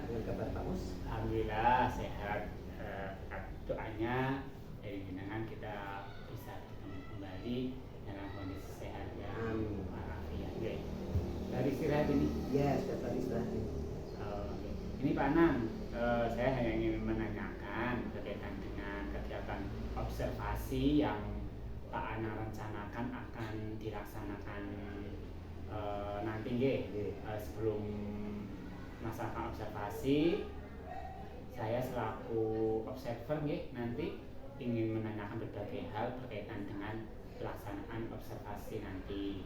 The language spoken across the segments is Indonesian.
dengan kabar Pak Mus? Alhamdulillah sehat. Doanya dari jenengan kita bisa ketemu kembali dalam kondisi sehat yang walafiat. Dari istirahat ini? Ya, sudah tadi istirahat. Ini Pak Anang, saya hanya ingin menanyakan berkaitan dengan kegiatan observasi yang Pak Anang rencanakan akan dilaksanakan nanti sebelum melaksanakan observasi. Saya selaku observer nanti ingin menanyakan berbagai hal berkaitan dengan pelaksanaan observasi nanti.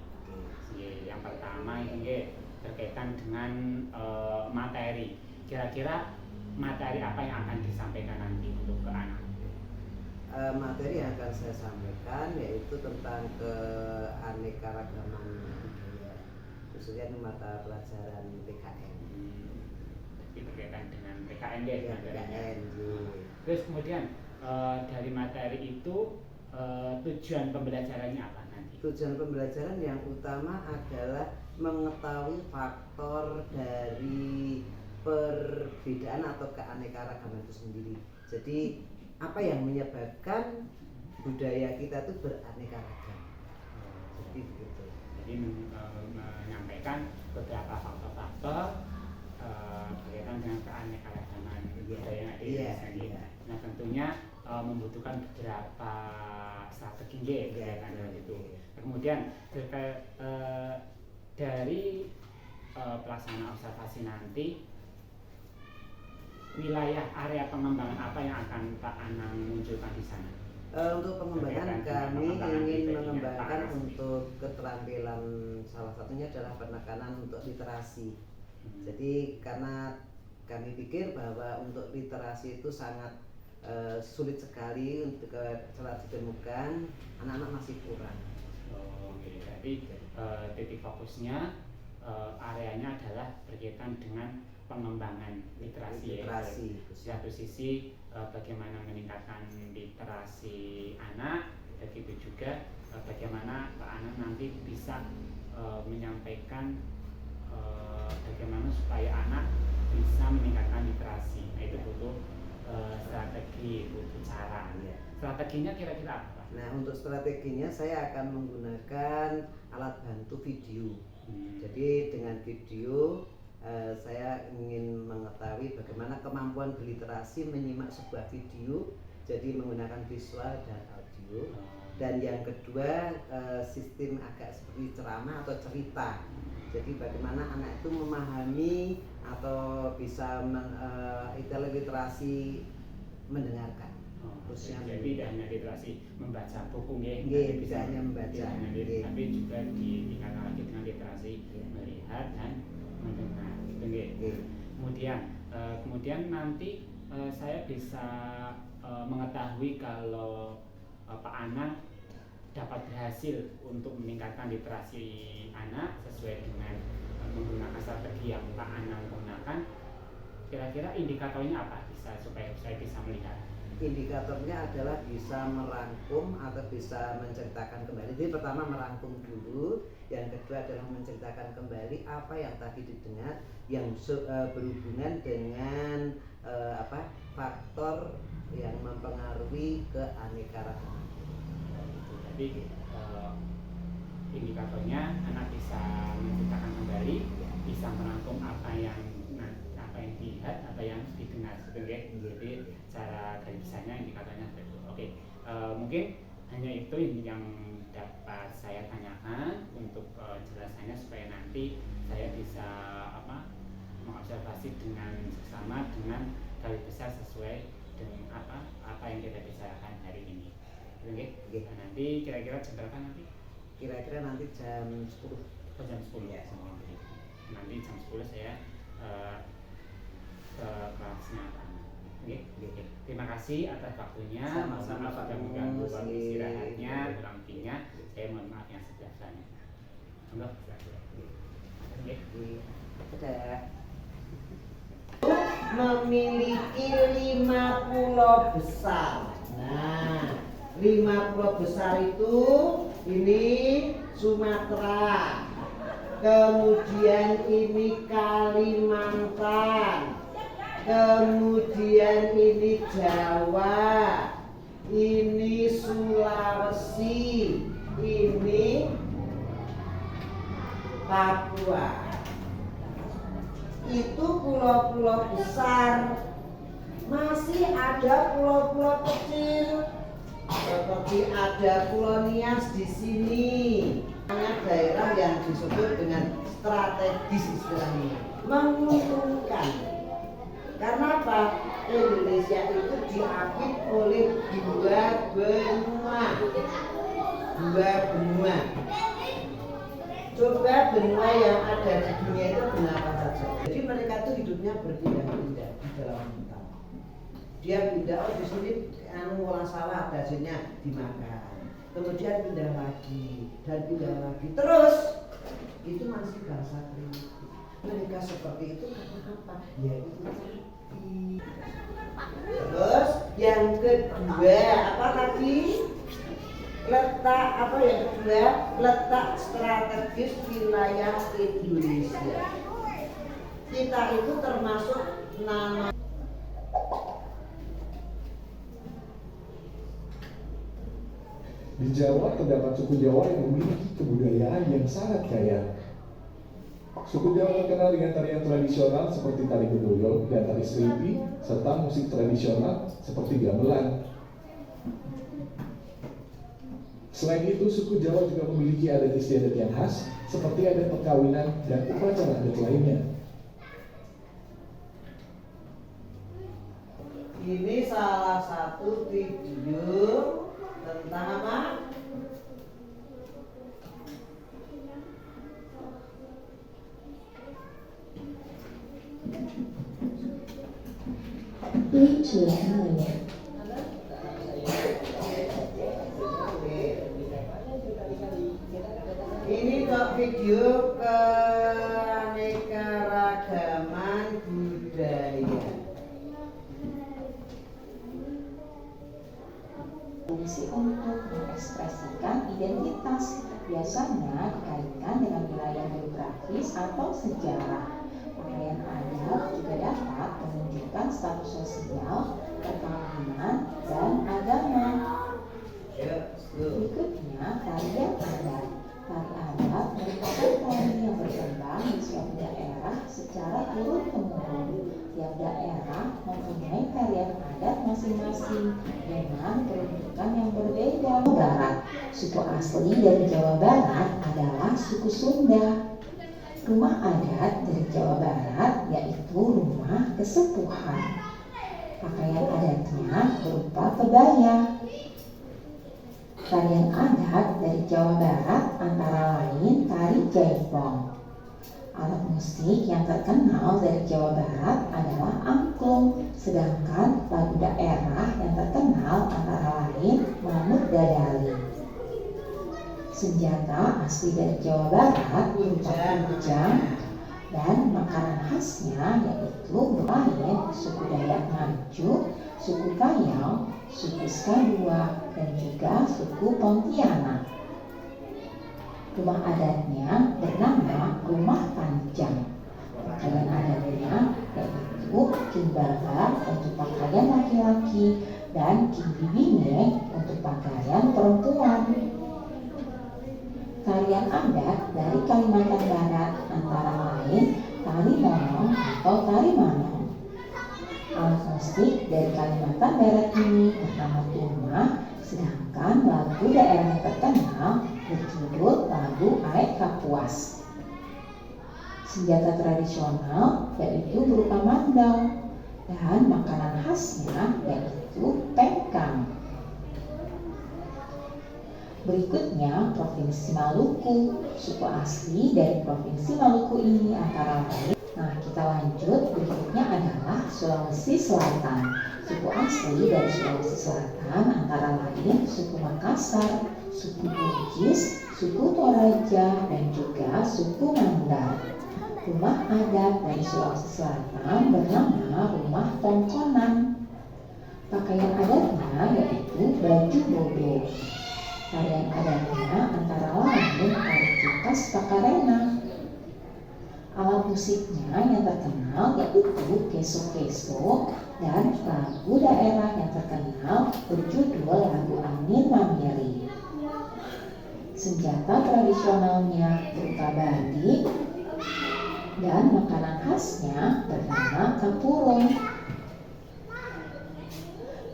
Yang pertama ini berkaitan dengan materi. Kira-kira materi apa yang akan disampaikan nanti untuk ke anak? Materi yang akan saya sampaikan yaitu tentang keanekaragaman budaya, khususnya mata pelajaran PKN. Jadi berkaitan dengan PKN ya, PKN. Terus kemudian dari materi itu tujuan pembelajarannya apa nanti? Tujuan pembelajaran yang utama adalah mengetahui faktor dari perbedaan atau keanekaragaman itu sendiri. Jadi apa yang menyebabkan budaya kita itu beraneka ragam. Jadi begitu. Jadi menyampaikan beberapa faktor-faktor berkaitan dengan keanekaragaman budaya yang ada di Indonesia. Nah tentunya membutuhkan beberapa strategi berkaitan dengan itu. Kemudian dari pelaksanaan observasi nanti, wilayah area pengembangan apa yang akan Pak Anang munculkan di sana? Untuk pengembangan kami ingin mengembangkan untuk keterampilan, salah satunya adalah penekanan untuk literasi. Jadi karena kami pikir bahwa untuk literasi itu sangat sulit sekali untuk telah ditemukan, anak-anak masih kurang. Jadi titik fokusnya areanya adalah berkaitan dengan pengembangan literasi. Satu sisi bagaimana meningkatkan literasi anak, begitu juga bagaimana Pak Anang nanti bisa menyampaikan bagaimana supaya anak bisa meningkatkan literasi. Nah, itu butuh strategi, butuh cara. Strateginya kira-kira apa? Nah, untuk strateginya saya akan menggunakan alat bantu video. Jadi dengan video saya ingin mengetahui bagaimana kemampuan berliterasi menyimak sebuah video, jadi menggunakan visual dan audio. Dan yang kedua sistem agak seperti ceramah atau cerita. Jadi bagaimana anak itu memahami atau bisa literasi mendengarkan. Jadi tidak hanya literasi membaca buku, bisa hanya membaca, tapi juga ditingkatkan lagi dengan literasi melihat dan mendengar. Kemudian nanti saya bisa mengetahui kalau Pak Anang dapat berhasil untuk meningkatkan literasi anak sesuai dengan menggunakan strategi yang Pak Anang gunakan. Kira-kira indikatornya apa supaya saya bisa melihat? Indikatornya adalah bisa merangkum atau bisa menceritakan kembali. Jadi pertama merangkum dulu, yang kedua adalah menceritakan kembali apa yang tadi didengar yang berhubungan dengan faktor yang mempengaruhi keanekaragaman. Jadi indikatornya anak bisa menceritakan kembali, bisa merangkum apa yang dilihat, apa yang didengar. Jadi cara dari besarnya indikatornya seperti itu. Oke, mungkin hanya itu yang dapat saya tanyakan untuk jelasannya supaya nanti saya bisa mengobservasi dengan seksama dengan garis besar sesuai dengan apa yang kita bicarakan hari ini. Nah, nanti kira-kira jam berapa nanti? Kira-kira nanti jam 10. Jam 10 ya. Nanti jam 10 saya ke kelasnya. Terima kasih atas waktunya. Sama-sama Pak sudah mengganggu waktu istirahatnya, berhentinya. Saya mohon maaf yang sebesar-besarnya. Memiliki 5 pulau besar. Nah, 5 pulau besar itu ini Sumatera, kemudian ini Kalimantan, kemudian ini Jawa, ini Sulawesi, ini Papua. Itu pulau-pulau besar. Masih ada pulau-pulau kecil, seperti ada Pulau Nias di sini. Hanya daerah yang disebut dengan strategis istilahnya, menguntungkan. Karena apa? Indonesia itu diapit oleh dua benua. Coba benua yang ada di dunia itu benua apa saja. Jadi mereka itu hidupnya berpindah-pindah di dalam hutan. Dia pindah, oh di sini ngolah sawah, hasilnya dimakan. Kemudian pindah lagi dan pindah lagi. Terus itu masih bahasa primitif. Mereka seperti itu karena apa? Ya itu tadi. Terus yang kedua apa tadi? Letak apa yang kedua? Letak strategis wilayah Indonesia. Kita itu termasuk nama. Di Jawa terdapat suku Jawa yang memiliki kebudayaan yang sangat kaya. Suku Jawa terkenal dengan tarian tradisional seperti tari bedoyo dan tari selipi, serta musik tradisional seperti gamelan. Selain itu, suku Jawa juga memiliki adat istiadat yang khas, seperti adat perkawinan dan upacara adat lainnya. Ini salah satu video tentang apa? Ini kok video keanekaragaman budaya. Fungsi untuk mengekspresikan identitas, biasanya dikaitkan dengan wilayah geografis atau sejarah. Pakaian adat juga dapat menunjukkan status sosial, perkawinan, dan agama. Berikutnya, tarian adat. Tari adat merupakan tari yang berkembang di suatu daerah secara turun-temurun. Tiap daerah mempunyai tarian adat masing-masing dengan kerumitan yang berbeda. Barat, suku asli dari Jawa Barat adalah suku Sunda. Rumah adat dari Jawa Barat yaitu rumah kesepuhan. Pakaian adatnya berupa kebaya. Tarian adat dari Jawa Barat antara lain tari jaipong. Alat musik yang terkenal dari Jawa Barat adalah angklung, sedangkan lagu daerah yang terkenal antara lain Mamut Dadali. Senjata asli dari Jawa Barat berupa kujang, dan makanan khasnya yaitu lain suku Dayak Mancu, suku Kayong, suku Skadua, dan juga suku Pontianak. Rumah adatnya bernama Rumah Panjang. Pakaian adatnya yaitu kimbaga untuk pakaian laki-laki dan kimbibine untuk pakaian perempuan. Tarian adat dari Kalimantan Barat antara lain tari monong atau tari manong. Alat musik dari Kalimantan Barat ini bernama tumah, sedangkan lagu daerah yang terkenal berjudul lagu Aek Kapuas. Senjata tradisional yaitu berupa mandau, dan makanan khasnya yaitu pengkang. Berikutnya Provinsi Maluku. Suku asli dari Provinsi Maluku ini antara lain. Nah, kita lanjut. Berikutnya adalah Sulawesi Selatan. Suku asli dari Sulawesi Selatan antara lain suku Makassar, suku Bugis, suku Toraja, dan juga suku Mandar. Rumah adat dari Sulawesi Selatan bernama Rumah Tongkonan. Pakaian adatnya yaitu baju bodo. Tarian adatnya antara lain tari kipas pakarena. Alat musiknya yang terkenal yaitu keso-keso dan lagu daerah yang terkenal berjudul lagu Angin Mamiri. Senjata tradisionalnya berupa badik dan makanan khasnya bernama kapurung.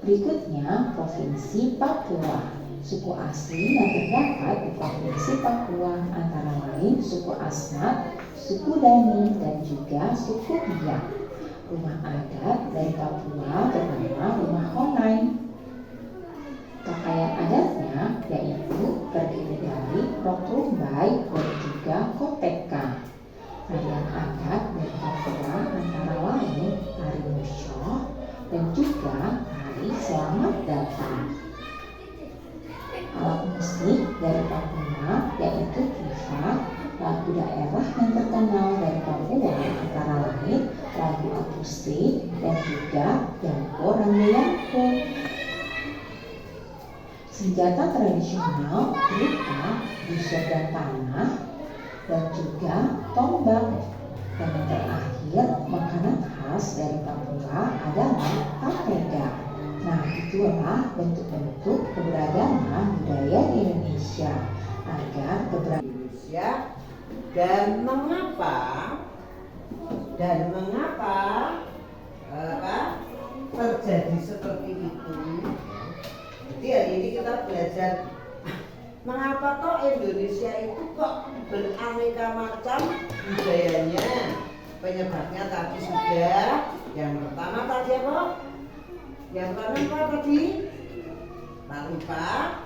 Berikutnya Provinsi Papua. Suku asli yang terdapat di Provinsi Papua antara lain suku Asmat, suku Dani, dan juga suku Biak. Rumah adat dari Papua bernama Rumah Honai. Pakaian adatnya yaitu terdiri dari rok rumbai dan juga koteka. Tarian adat dari Papua antara lain tari musyoh dan juga tari selamat datang. Alat musik dari Papua yaitu kifa, lagu daerah yang terkenal dari Papua antara lain lagu akustik dan juga yangko rambayangko. Senjata tradisional berupa busur dan panah dan juga tombak. Dan yang terakhir makanan khas dari Papua adalah papeda. Nah, itulah bentuk-bentuk keberagaman budaya di Indonesia agar keberagaman Indonesia. Dan mengapa terjadi seperti itu? Jadi hari ini kita belajar mengapa kok Indonesia itu kok beraneka macam budayanya. Penyebabnya tadi sudah. Yang pertama tadi apa? Yang pertama apa tadi? Tak lupa.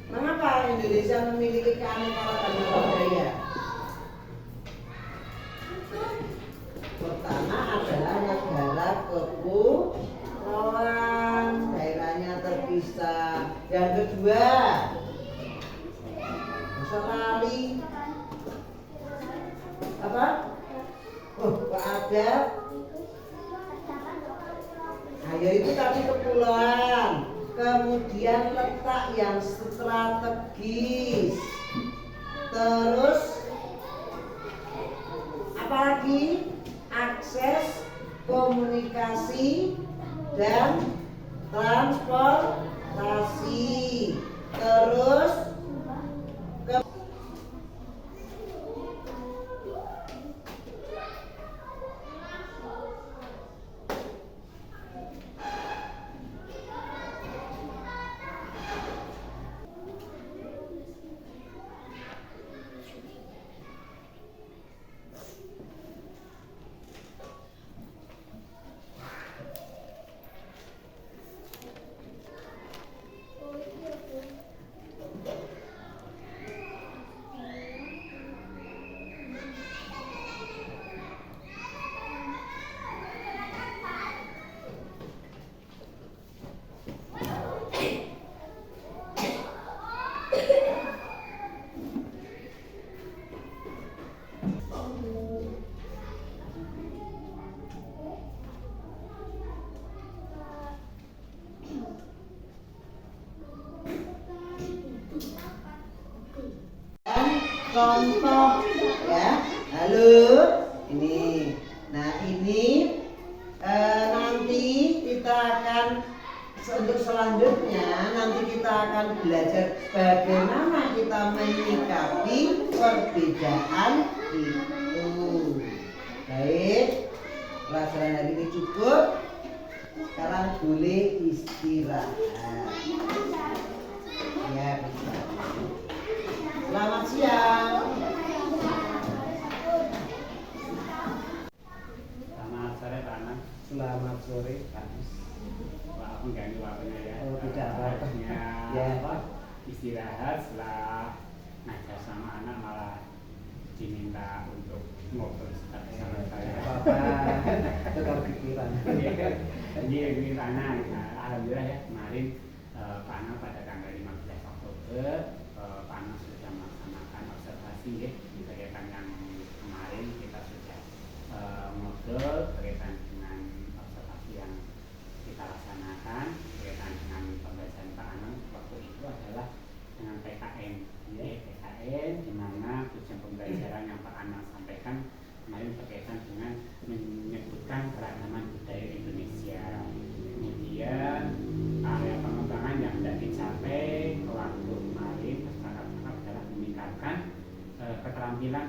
Mengapa Indonesia memiliki keanekaragaman budaya? Pertama adalah negara kepulauan, daerahnya terpisah. Yang kedua, sekali apa? Ada. Ayo itu tadi kepulauan. Kemudian letak yang strategis. Terus apalagi? Akses, komunikasi, dan transportasi. Terus contoh ya. Halo, ini. Nah, ini nanti kita akan untuk selanjutnya nanti kita akan belajar bagaimana kita menyikapi perbedaan itu. Baik, pelajaran hari ini cukup. Sekarang boleh istirahat. Ya, bisa. Selamat siang. Selamat sore Pak Anas. Selamat sore Pak Anas. Maaf mengganggu waktunya ya. Oh, tidak apa-apa. Waktunya Ya. istirahat setelah ngajar sama anak malah diminta untuk ngobrol sebentar sama saya. Apa-apa. Tukar pikiran. Jadi ini Pak Anas, alhamdulillah ya kemarin Pak Anas pada tanggal 15 Oktober Pak Anas sudah melaksanakan observasi ya, di kegiatan yang kemarin kita sudah ngobrol berkaitan dengan observasi yang kita laksanakan berkaitan dengan pembelajaran Pak Anas waktu itu adalah dengan PKN ya, PKN di mana tujuan pembelajaran yang Pak Anas sampaikan melestarikan keragaman budaya Indonesia. Kemudian area pengembangan yang tidak dicapai waktu kemarin masyarakat adalah meningkatkan keterampilan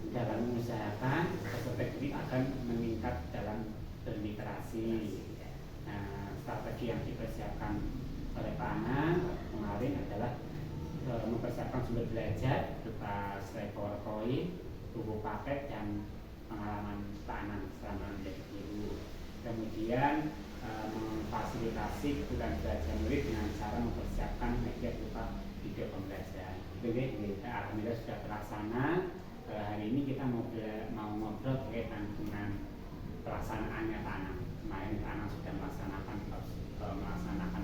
dalam mengusahakan peserta didik akan meningkat dalam berliterasi. Nah, strategi yang dipersiapkan oleh Pak Anang kemarin adalah mempersiapkan sumber belajar berupa slide PowerPoint, buku paket, dan pengalaman Pak Anang selama menjadi guru. Kemudian memfasilitasi kebutuhan belajar murid dengan cara mempersiapkan media berupa video pembelajaran. Alhamdulillah sudah terlaksana. Hari ini kita mau ngobrol berkaitan dengan pelaksanaannya Pak Anang. Kemarin Pak Anang sudah melaksanakan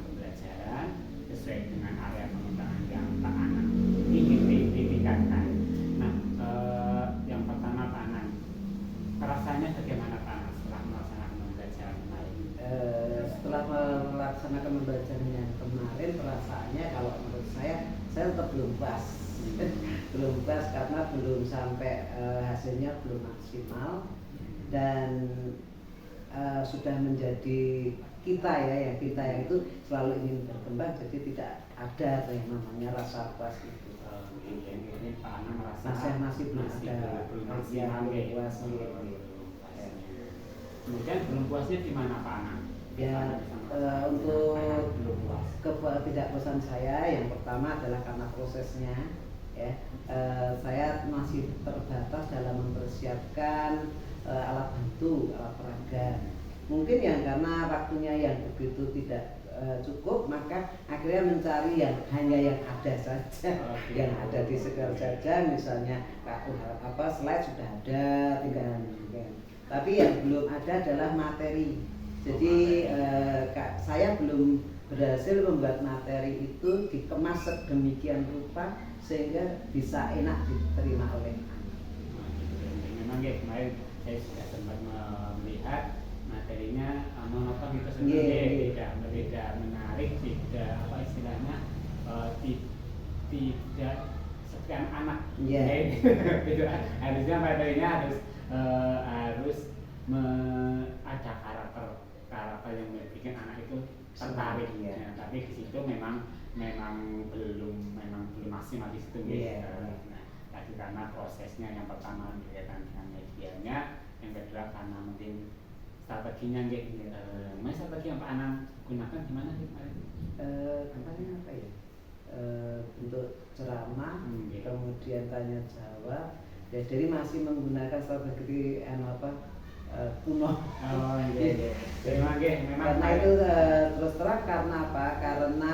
pembelajaran sesuai dengan area pengembangan yang Pak Anang ingin ditingkatkan. Nah, yang pertama Pak Anang, rasanya bagaimana Pak Anang setelah melaksanakan pembelajaran kemarin? Setelah melaksanakan pembelajaran yang kemarin, perasaannya kalau menurut saya tetap belum puas. Belum puas karena belum sampai hasilnya belum maksimal dan sudah menjadi kita yang itu selalu ingin berkembang, jadi tidak ada yang namanya rasa puas itu. Ini Pak Anang merasa masih belum ada maksimal puas. Kemudian belum puasnya di mana Pak Anang? Ya, untuk ketidakpuasan saya yang pertama adalah karena prosesnya, ya. Saya masih terbatas dalam mempersiapkan alat bantu, alat peraga. Mungkin yang karena waktunya yang begitu tidak cukup, maka akhirnya mencari yang hanya yang ada saja, yang ada di sekitar saja. Misalnya slide sudah ada, tinggal. Tapi yang belum ada adalah materi. Jadi saya belum berhasil membuat materi itu dikemas sedemikian rupa sehingga bisa enak diterima oleh anak. Memang ya, kemarin saya sudah sempat melihat materinya monoton itu sendiri, tidak menarik, tidak istilahnya tidak sekian anak. Harusnya materinya harus ada karakter yang bikin anak itu tertarik. Tapi di situ memang belum maksimal di situ. Tadi karena prosesnya yang pertama berkaitan dengan medianya, yang kedua karena mungkin strateginya strategi yang Pak Anang gunakan gimana sih kemarin? Kampanye apa ya? Bentuk ceramah, kemudian tanya jawab. Ya, jadi masih menggunakan strategi kuno. Memang karena itu terus terang karena apa? Karena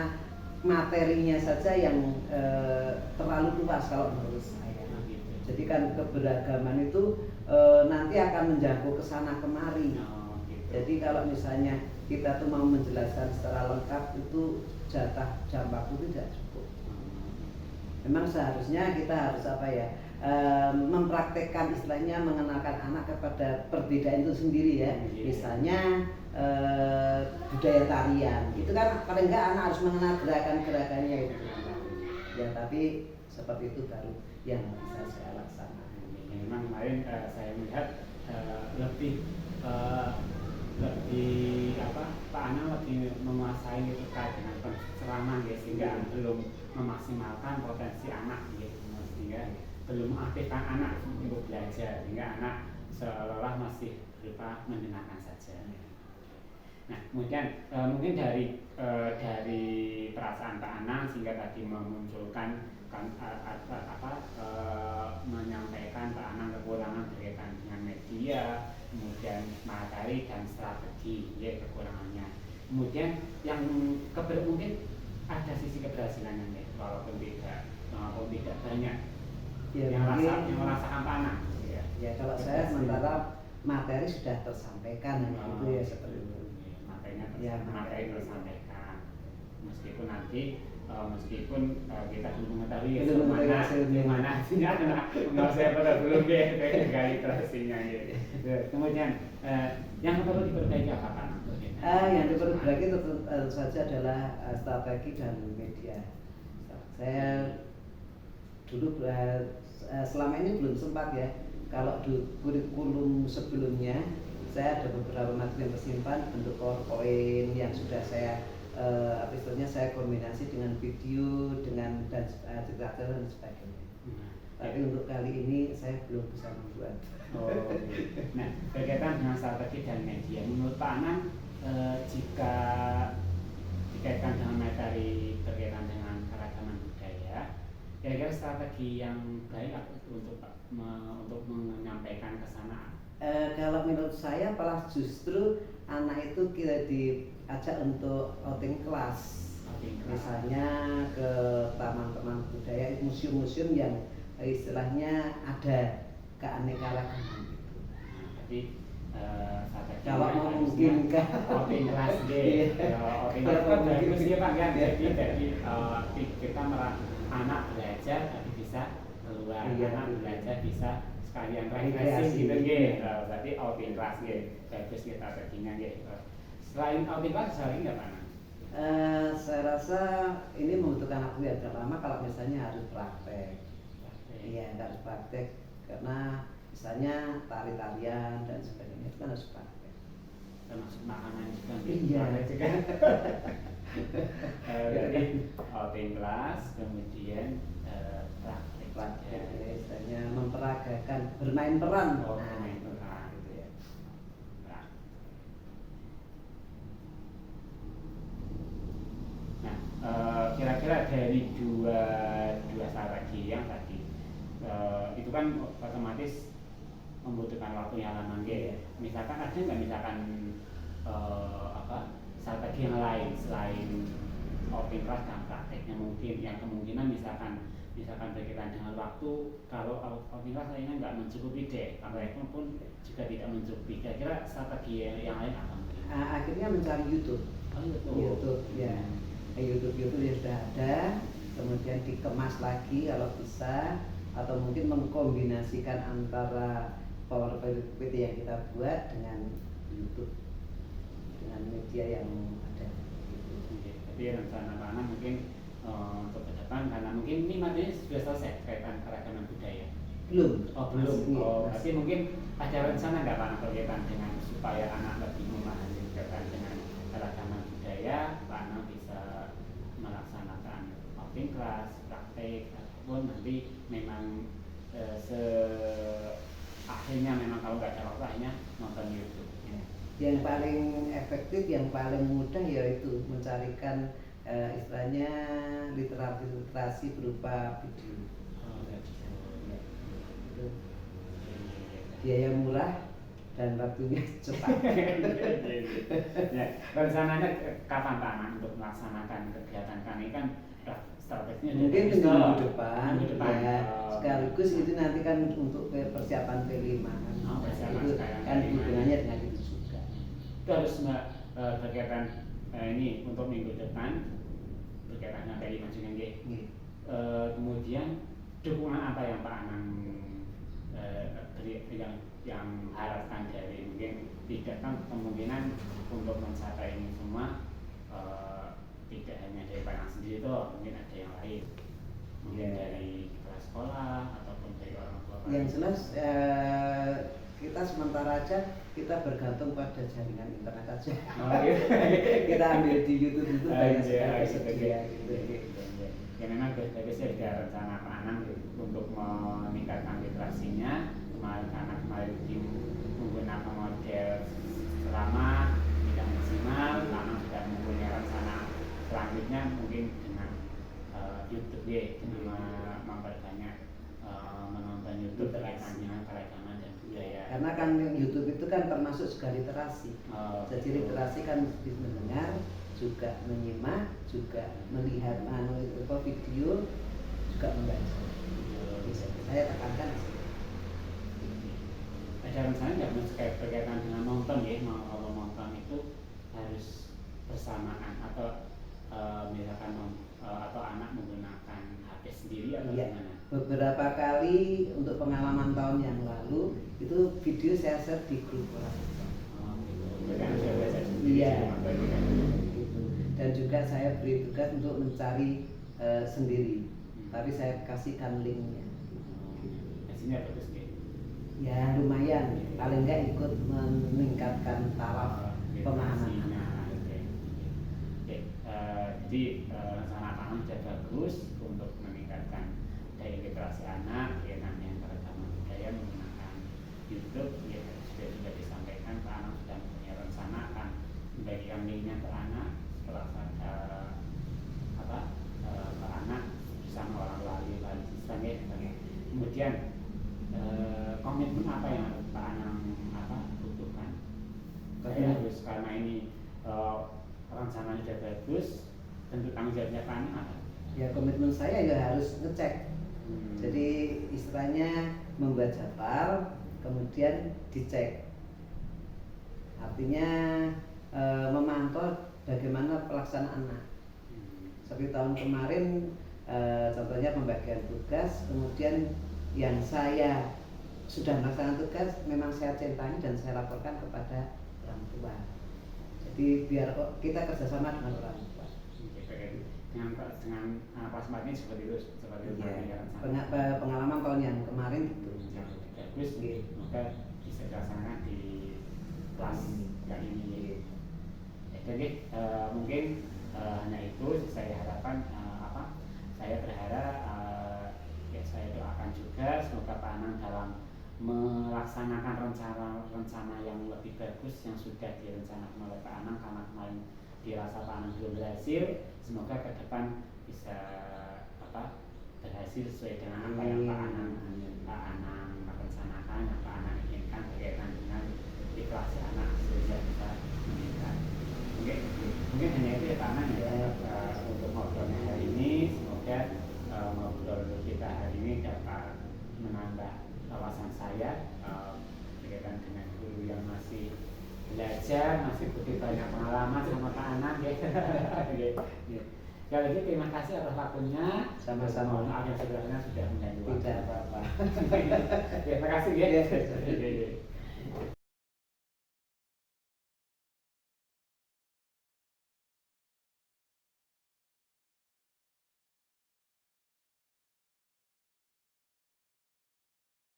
materinya saja yang terlalu luas kalau menurut saya. Jadi kan keberagaman itu nanti akan menjangkau ke sana kemari. Jadi kalau misalnya kita tuh mau menjelaskan secara lengkap itu jatah jam waktu tidak cukup. Memang seharusnya kita harus mempraktekkan, istilahnya mengenalkan anak kepada perbedaan itu sendiri ya. Misalnya budaya tarian itu kan paling enggak anak harus mengenal gerakan-gerakannya itu. Ya, tapi seperti itu baru yang bisa saya laksanakan. Memang kemarin saya melihat Pak Anang lebih menguasai terkait dengan ceramah ya, sehingga belum memaksimalkan potensi anak ya, sehingga belum aktifkan anak untuk belajar, sehingga anak seolah-olah masih berupa mendengarkan saja. Nah, kemudian mungkin dari perasaan Pak Anang sehingga tadi memunculkan menyampaikan Pak Anang kekurangan berkaitan dengan media, kemudian materi dan strategi ya kekurangannya. Kemudian yang mungkin ada sisi keberhasilannya ya, walaupun tidak banyak ya, yang merasakan Pak Anang. Ya kalau saya sementara materi sudah tersampaikan itu ya seperti itu. Materi tersampaikan. Meskipun nanti kita belum mengetahui mana hasilnya, nggak saya pada belum kali terasinya gitu. Kemudian yang perlu diperbaiki apa Pak? Yang diperbaiki tentu saja adalah strategi dan media. Saya dulu selama ini belum sempat ya. Kalau di kurikulum sebelumnya saya ada beberapa materi yang tersimpan bentuk PowerPoint yang sudah saya istilahnya saya kombinasi dengan video dengan dan cerita dan sebagainya. Tapi untuk kali ini saya belum bisa membuat. Oh, okay. Nah, berkaitan dengan strategi dan media, menurut Pak Anang, jika dikaitkan dengan materi berkaitan dengan keragaman budaya, kira-kira strategi yang baik untuk menyampaikan ke sana? Kalau menurut saya malah justru anak itu kita diajak untuk outing kelas. Misalnya ke taman-taman budaya, museum-museum yang istilahnya ada keanekaragaman itu. Jadi kalau memungkinkan outing kelas deh, outing kelas kan bagus ya Pak kan. Jadi kita anak belajar tapi bisa keluar, anak belajar bisa sekalian refreshing gitu nggih. Berarti outing kelas nggih. Bagus kita strateginya nggih. Selain outing kelas selain enggak Pak? Saya rasa ini membutuhkan waktu yang agak lama kalau misalnya harus praktek. Iya, harus praktek karena misalnya tari-tarian dan sebagainya itu kan harus praktek. Termasuk makanan juga. Iya. Jadi outing kelas, kemudian praktek. Misalnya memperagakan, bermain peran. Bermain peran gitu ya. Nah, kira-kira dari dua strategi yang tadi itu kan otomatis membutuhkan waktu yang lama ya. Misalkan ada nggak strategi yang lain selain outing kelas dan prakteknya mungkin yang kemungkinan misalkan berkaitan dengan waktu, kalau outing kelas lainnya nggak mencukupi deh, mereka pun juga tidak mencukupi. Kira-kira strategi yang lain apa? Akhirnya mencari YouTube. YouTube ya. YouTube ya sudah ada, kemudian dikemas lagi kalau bisa, atau mungkin mengkombinasikan antara PowerPoint yang kita buat dengan YouTube, dengan media yang ada. Jadi rencana Pak Anang mungkin untuk ke depan, karena mungkin ini materinya sudah selesai kaitan keragaman budaya. Belum. Berarti mungkin ada rencana nggak Pak Anang berkaitan dengan supaya anak lebih memahami berkaitan dengan keragaman budaya, Pak Anang bisa melaksanakan outing kelas, praktek, ataupun nanti memang akhirnya memang kalau nggak ada waktu akhirnya nonton YouTube. Yang paling efektif, yang paling mudah yaitu mencarikan istilahnya literasi berupa video. Biaya murah dan waktunya cepat. Ya, rencananya kapan Pak Anang untuk melaksanakan kegiatan kami kan strateginya mungkin minggu depan. Ya. Sekaligus itu nanti kan untuk persiapan P5 kan. Itu kan hubungannya dengan itu juga. Itu harus berkaitan ini untuk minggu depan berkaitan dengan P5 juga nggih. Kemudian dukungan apa yang Pak Anang yang harapkan dari mungkin tidak kan kemungkinan untuk mencapai ini semua tidak hanya dari Pak Anang sendiri toh, mungkin ada yang lain, mungkin dari kepala sekolah ataupun dari orang tua. Yang jelas kita sementara aja kita bergantung pada jaringan internet aja. Kita ambil di YouTube itu banyak sekali sedia gitu. Ya memang bagus ya ada rencana Pak Anang untuk meningkatkan literasinya. Kemarin menggunakan model selama tidak maksimal, Pak Anang sudah mempunyai rencana selanjutnya mungkin dengan YouTube ya, dengan memperbanyak menonton YouTube berkaitan dengan keragaman dan budaya. Karena kan YouTube itu kan termasuk juga literasi. Jadi literasi kan mendengar, juga menyimak, juga melihat video, juga membaca. Bisa saya tekankan. Ada rencana nggak berkaitan dengan nonton ya? Kalau nonton itu harus bersamaan atau misalkan atau anak menggunakan HP sendiri atau gimana? Beberapa kali untuk pengalaman tahun yang lalu itu video saya share di grup orang. Iya. Dan juga saya beri tugas untuk mencari sendiri, tapi saya kasihkan linknya. Hasilnya bagus ya? Ya lumayan, paling enggak ikut meningkatkan taraf pemahaman anak. Jadi rencana pangan sudah bagus untuk meningkatkan daya literasi anak, ya namanya keragaman budaya menggunakan YouTube, ya sudah disampaikan Pak Anang sudah punya rencana akan membagikan linknya ke anak setelah ke anak bersama orang wali siswa ya. Kemudian komitmen apa yang Pak Anang butuhkan? Saya harus karena ini rencananya sudah bagus, tentu tanggung jawabnya Pak Anang apa? Ya komitmen saya ya harus ngecek. Jadi istilahnya membuat jadwal, kemudian dicek. Artinya memantau bagaimana pelaksanaan. Seperti tahun kemarin, contohnya pembagian tugas, kemudian yang saya sudah melaksanakan tugas memang saya cintai dan saya laporkan kepada orang tua. Jadi biar kita kerjasama dengan orang tua. Dengan Pak Smart ini seperti itu, Pengalaman tahun yang kemarin gitu. Bagus, semoga bisa dilaksanakan di kelas yang ini. Jadi mungkin hanya itu saya harapkan saya berharap ya saya doakan juga semoga Pak Anang dalam melaksanakan rencana yang lebih bagus yang sudah direncanakan oleh Pak Anang, karena kemarin dirasa Pak Anang belum berhasil, semoga ke depan bisa berhasil sesuai dengan apa yang Pak Anang rencanakan, yang Pak Anang inginkan berkaitan dengan literasi anak sehingga bisa meningkat. Mungkin hanya itu ya Pak Anang ya, untuk ngobrolnya hari ini. Semoga ngobrol kita hari ini dapat menambah wawasan saya berkaitan dengan guru yang masih belajar, masih butuh banyak pengalaman sama Pak Anang ya. Sekali lagi terima kasih atas waktunya. Sama-sama. Maaf yang sebenarnya sudah mengganggu. Tidak apa-apa. Terima kasih ya.